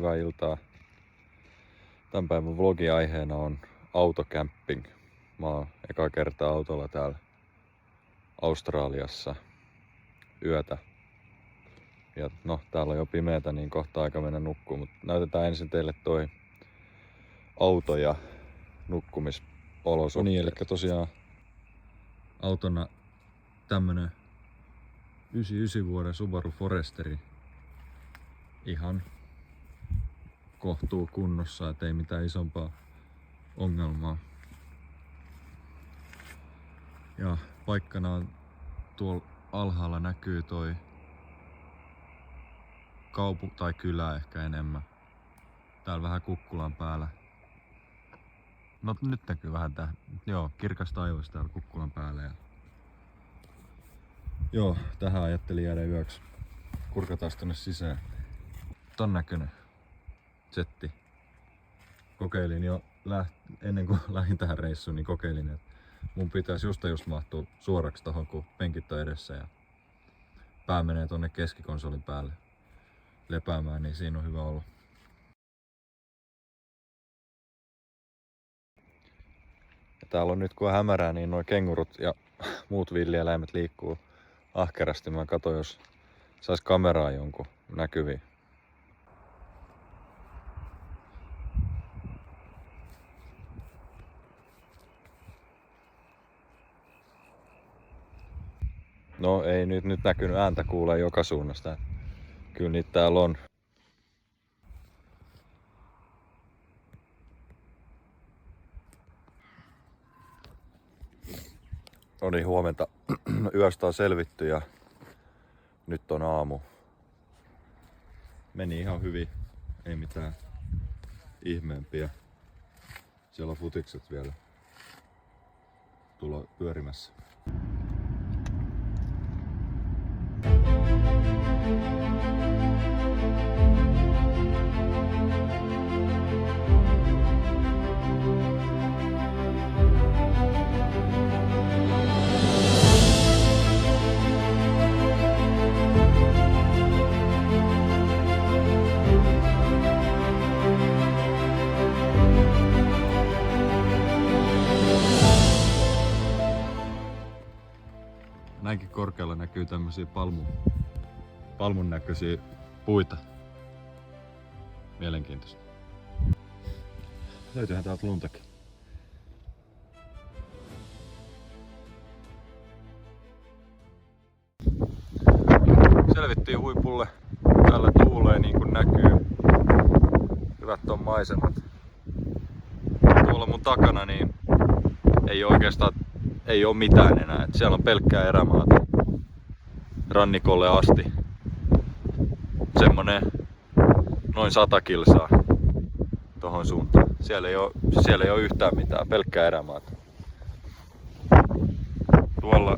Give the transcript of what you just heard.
hyvää iltaa. Tämän päivän vlogin aiheena on autocamping. Mä oon eka kertaa autolla täällä Australiassa yötä. Ja no, täällä on jo pimeätä, niin kohta aika mennä nukkumaan, mutta näytetään ensin teille toi auto ja nukkumisolosuhteet. No niin, eli tosiaan autona tämmönen 99 vuoden Subaru Foresteri. Ihan kohtuu kunnossa, et ei mitään isompaa ongelmaa. Ja paikkana on tuolla alhaalla näkyy toi tai kylä ehkä enemmän. Täällä vähän kukkulan päällä. No nyt näkyy vähän tää. Joo, kirkas taivas täällä kukkulan päällä. Ja joo, tähän ajattelin jäädä yöksi. Kurkataan tonne sisään. Ton näköinen setti. Kokeilin jo ennen kuin lähdin tähän reissuun, niin kokeilin, että mun pitäisi just mahtua suoraksi tohon, kun penkit on edessä ja pää menee tonne keskikonsolin päälle lepäämään, niin siinä on hyvä olla. Ja täällä on nyt kun on hämärää, niin nuo kengurut ja muut villieläimet liikkuu ahkerasti. Mä katson, jos sais kameraa jonkun näkyviin. No ei nyt näkynyt, ääntä kuulee joka suunnasta. Kyllä niitä täällä on. No niin, huomenta. Yöstä on selvitty ja nyt on aamu. Meni ihan hyvin, ei mitään ihmeempiä. Siellä on futikset vielä tulla pyörimässä. Näinkin korkealla näkyy tämmösiä palmun näköisiä puita. Mielenkiintoista. Löytyyhän täältä luntakin. Selvittiin huipulle. Täällä tuulee niin kuin näkyy. Hyvät on maisemat. Tuolla mun takana niin ei oikeastaan ei oo mitään enää. Et siellä on pelkkää erämaata rannikolle asti. Semmonen noin 100 kilsaa tohon suuntaan. Siellä ei oo yhtään mitään, pelkkää erämaata. Tuolla